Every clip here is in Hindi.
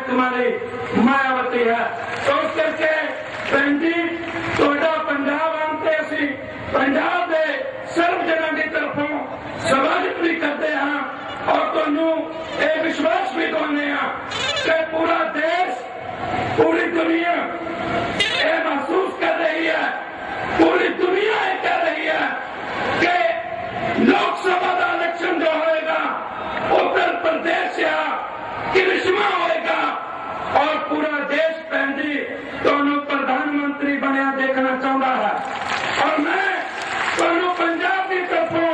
कुमारी मायावती है। तो इस करके भैन जी थोड़ा पंजाब आते असी पंजाब के सर्व जन की तरफों स्वागत भी करते हैं और तुहानू ये विश्वास भी दिवाने कि पूरा देश पूरी दुनिया ये महसूस कर रही है, पूरी दुनिया ये कह रही है कि लोकसभा का इलेक्शन जो होगा उत्तर प्रदेश या करिश्मा होगा और पूरा देश भैन जी दोनों प्रधानमंत्री बनया देखना चाहता है। और मैं दोनों पंजाब की तरफों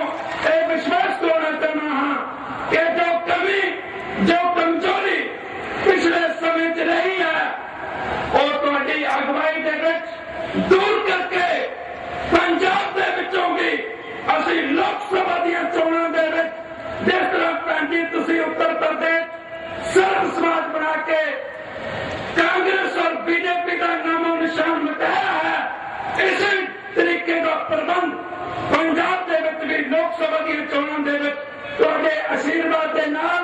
एक विश्वास दिलाना चाहना हाँ कि जो कमी जो कमजोरी पिछले समय च रही है और तुहाडी अगवाई दे विच दूर करके पंजाब दे विचों भी असीं लोकसभा दी चोणां दे विच जिस तरह भैन जी तुसीं उत्तर प्रदेश सर्व समाज बना के कांग्रेस और बीजेपी का नामो निशान मिटाया है, इसी तरीके का प्रबंध पंजाब दे विच भी लोकसभा दी चोणां दे विच तुहाडे आशीर्वाद के नाल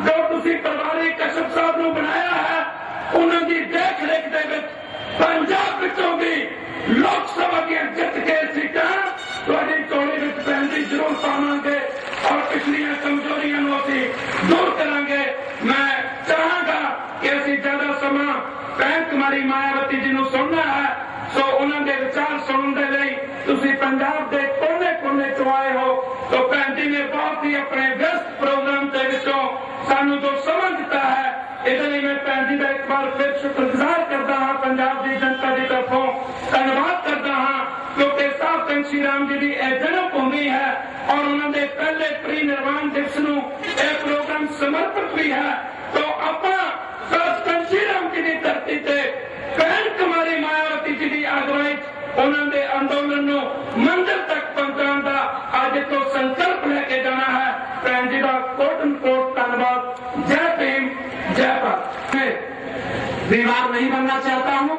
जो तुसीं परवारी कश्यप साहब नूं बनाया है उन्हां दी देख रेख दे विच पंजाब विचों भी लोकसभा दी जित के सीटां तुहाडी झोली विच भैन जी जरूर पावांगे और पिछलियां कमजोरियां नूं असीं दूर करांगे। मैं चाहांगा कि असीं ज्यादा समा भैन कुमारी मायावती जी नूं सुनना है, सो उन्हां दे विचार सुनने दे लई तुसीं पंजाब दे कोने कोने चों आए हो। तो भैन जी ने बहुत ही अपने व्यस्त प्रोग्राम के विचों सानू जो समझ दिता है, इसलिए मैं भैन जी का एक बार फिर शुक्रगुजार करता हाँ, पंजाब की जनता की तरफों धन्यवाद करता हाँ, क्योंकि साहब कंशी राम जी की जन्म भूमि है और उन्होंने पहले परिनिर्वाण दिवस नूं यह प्रोग्राम समर्पित भी है। तो आपां कंशी राम जी की धरती से भैन कुमारी मायावती जी की अगवाई उन्होंने अंदोलन नूं मंजिल तक पहुंचाने का अज तो संकल्प लेके जाना है। भैन जी का कोटन कोट धन्यवाद। जय भीम जय भारत। मैं दीवार नहीं बनना चाहता हूं,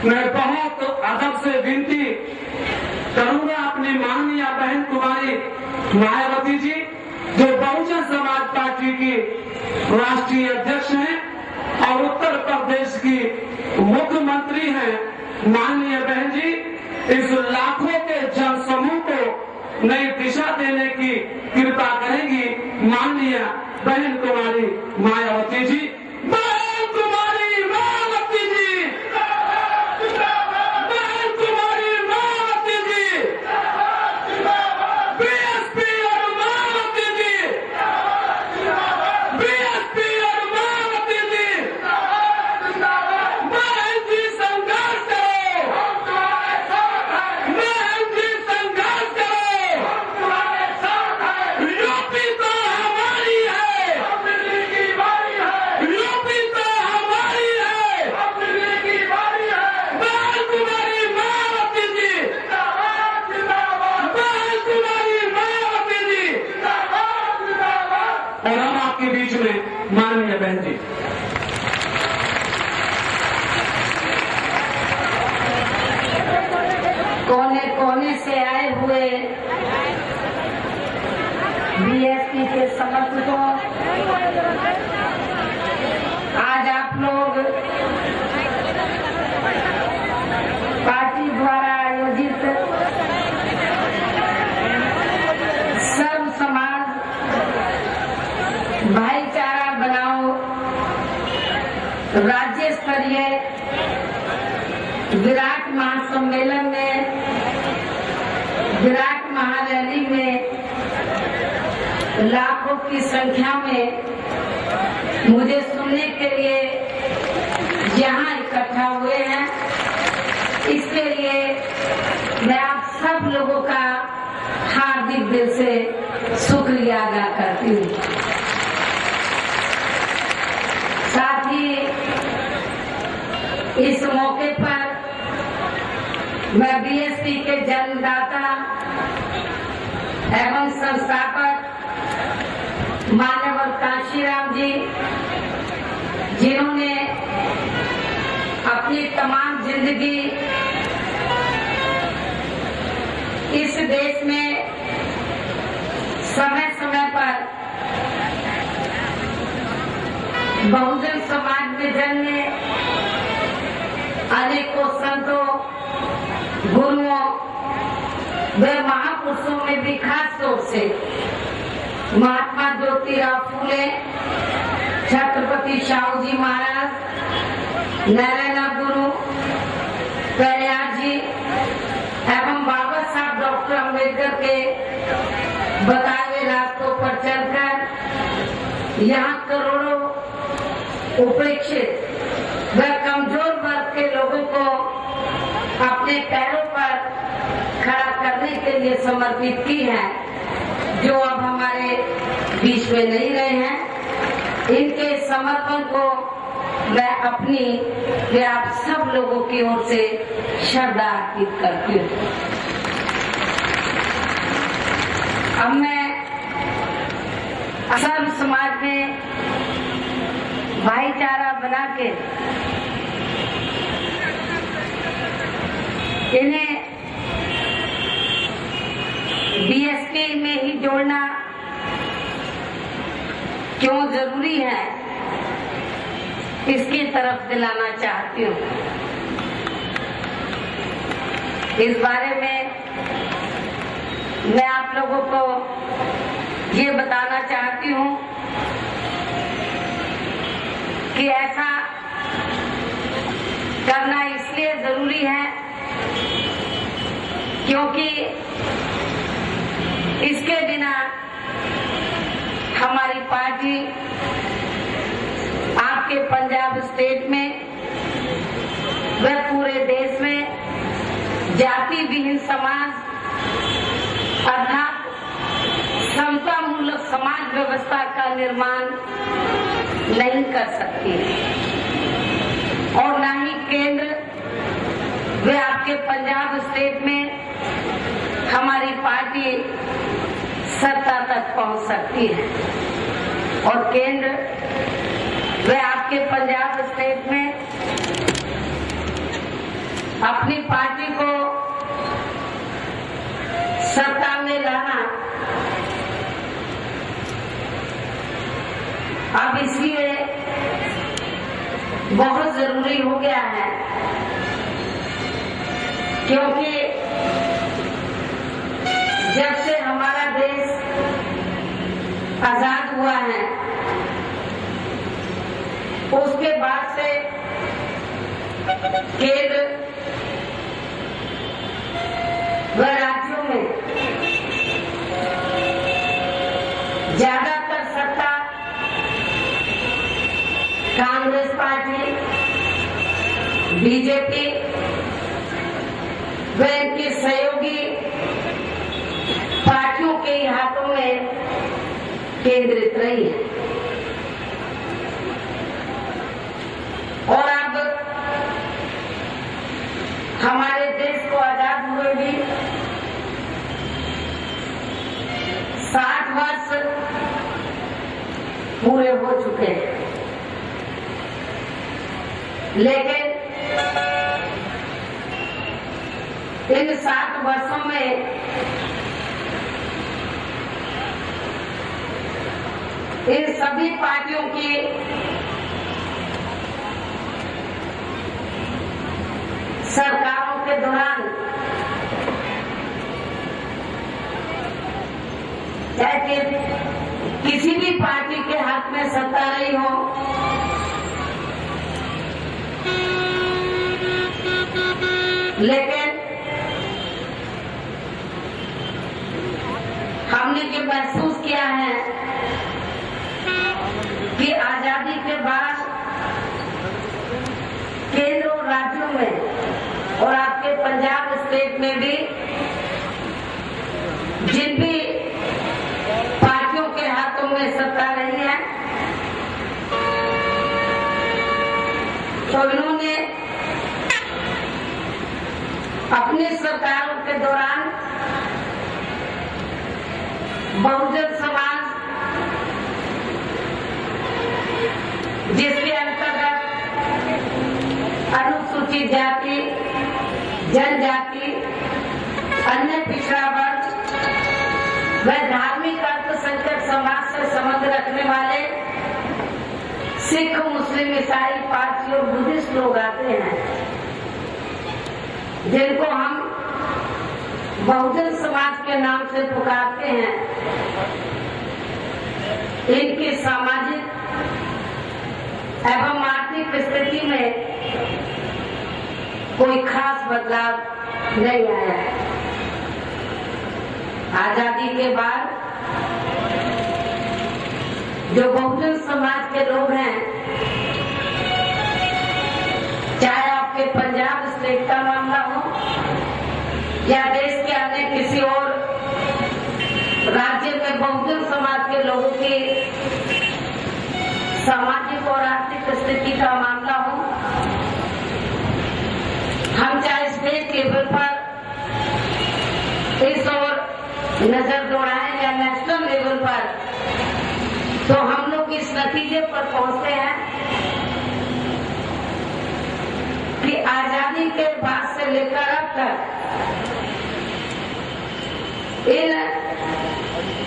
मैं बहुत अदब से विनती करूंगा अपनी माननीय बहन कुमारी मायावती जी जो बहुजन समाज पार्टी की राष्ट्रीय अध्यक्ष हैं और उत्तर प्रदेश की मुख्यमंत्री हैं। माननीय बहन जी इस लाखों के जन समूह को नई दिशा देने की कृपा करेंगी। माननीय बहन कुमारी मायावती जी, बहन कुमारी मायावती जी, बहन कुमारी मायावती जी, बीएसपी और मायावती जी, बीएसपी और मायावती जी, बहन जी संघर्ष करो, बहन जी संघर्ष करो, यूपी तो हमारी है, यूपी तो हमारी है, बहन कुमारी मायावती जी, बहन कुमारी मायावती जी। और अब आपके बीच में माननीय बहन जी। कोने कोने से आए हुए बीएसपी के समर्थकों, आज आप लोग पार्टी द्वारा आयोजित सर्व समाज भाईचारा बनाओ राज्य स्तरीय विराट महासम्मेलन में, विराट महारैली में लाखों की संख्या में मुझे सुनने के लिए यहाँ इकट्ठा हुए हैं। इसके लिए मैं आप सब लोगों का हार्दिक दिल से शुक्रिया अदा करती हूँ। साथ ही इस मौके पर मैं बीएसपी के जन्मदाता एवं संस्थापक मान्यवर कांशीराम जी, जिन्होंने अपनी तमाम जिंदगी इस देश में समय समय पर बहुजन में जन्मे अनेकों संतों, गुरुओं व महापुरुषों में भी खास तौर से महात्मा ज्योतिराव फूले, छत्रपति शाहू जी महाराज, नारायण गुरु, पेरियार जी एवं बाबा साहब डॉक्टर अम्बेडकर के बताए हुए रास्तों पर चलकर यहाँ करोड़ों उपेक्षित व कमजोर वर्ग के लोगों को अपने पैरों पर खड़ा करने के लिए समर्पित की है, जो अब हमारे बीच में नहीं रहे हैं। इनके समर्पण को मैं अपनी व आप सब लोगों की ओर से श्रद्धा अर्पित करती हूँ। अब मैं सर्व समाज में भाईचारा बना के इन्हें बीएसपी में ही जोड़ना क्यों जरूरी है, इसकी तरफ दिलाना चाहती हूँ। इस बारे में मैं आप लोगों को ये बताना चाहती हूँ कि ऐसा करना इसलिए जरूरी है क्योंकि इसके बिना हमारी पार्टी आपके पंजाब स्टेट में व पूरे देश में जाति विहीन समाज अर्थात समता मूलक समाज व्यवस्था का निर्माण नहीं कर सकती और न ही केंद्र व आपके पंजाब स्टेट में हमारी पार्टी सत्ता तक पहुंच सकती है और केंद्र व आपके पंजाब स्टेट में अपनी पार्टी को सत्ता में लाना अब इसलिए बहुत जरूरी हो गया है क्योंकि जब से हमारा देश आजाद हुआ है उसके बाद से केंद्र व राज्यों में ज्यादातर सत्ता कांग्रेस पार्टी, बीजेपी व इनकी सहयोगी पार्टियों के हाथों में केंद्रित रही है और अब हमारे देश को आजाद हुए भी 60 वर्ष पूरे हो चुके हैं, लेकिन इन 60 वर्षों में इन सभी पार्टियों की सरकारों के दौरान चाहे किसी भी पार्टी के हाथ में सत्ता रही हो, लेकिन हमने ये महसूस किया है कि आजादी के बाद केंद्र और राज्यों में और आपके पंजाब स्टेट में भी जिन भी पार्टियों के हाथों में सत्ता रही है तो इन्होंने अपनी सरकारों के दौरान बहुजन समाज जिसके अंतर्गत अनुसूचित जाति, जनजाति, अन्य पिछड़ा वर्ग व धार्मिक अल्पसंख्यक समाज से संबंध रखने वाले सिख, मुस्लिम, ईसाई, पारसी और बुद्धिस्ट लोग आते हैं, जिनको हम बहुजन समाज के नाम से पुकारते हैं। इनकी सामाजिक एवं आर्थिक स्थिति में कोई खास बदलाव नहीं आया है। आजादी के बाद जो बहुजन समाज के लोग हैं, चाहे आपके पंजाब स्टेट का मामला हो या देश के अन्य किसी और राज्य में बहुजन समाज के लोगों की सामाजिक और आर्थिक स्थिति का मामला हो, हम चाहे स्टेट लेवल पर इस ओर नजर दौड़ाएं या नेशनल लेवल पर, तो हम लोग इस नतीजे पर पहुंचते हैं कि आजादी के बाद से लेकर अब तक इन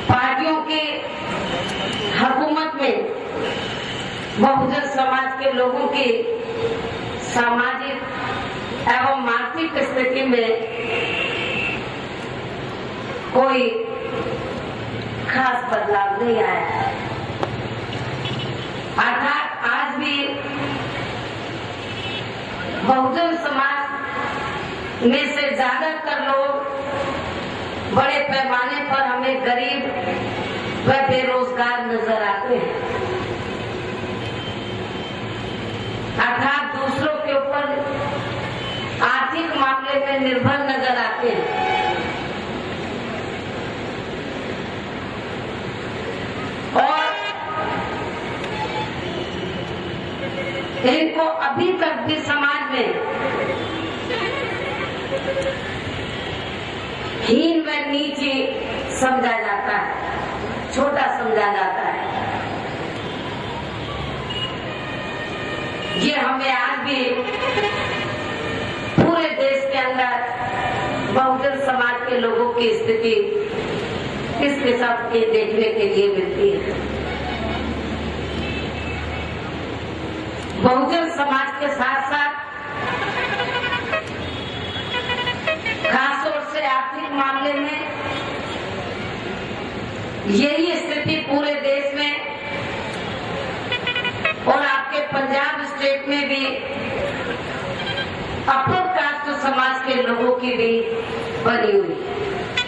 पार्टियों की हुकूमत में बहुजन समाज के लोगों की सामाजिक एवं आर्थिक स्थिति में कोई खास बदलाव नहीं आया। अर्थात आज भी बहुजन समाज में से ज्यादातर लोग बड़े पैमाने पर हमें गरीब व बेरोजगार नजर आते हैं। अर्थात दूसरों के ऊपर आर्थिक मामले में निर्भर नजर आते हैं। और इनको अभी तक भी समाज में हीन व नीचे समझा जाता है, छोटा समझा जाता है। ये हमें आज भी पूरे देश के अंदर बहुजन समाज के लोगों की स्थिति इस किस्म के देखने के लिए मिलती है। बहुजन समाज के साथ साथ खासतौर से आर्थिक मामले में यही स्थिति पूरे देश में और आपके पंजाब स्टेट में भी अपर कास्ट समाज के लोगों की भी बनी हुई है।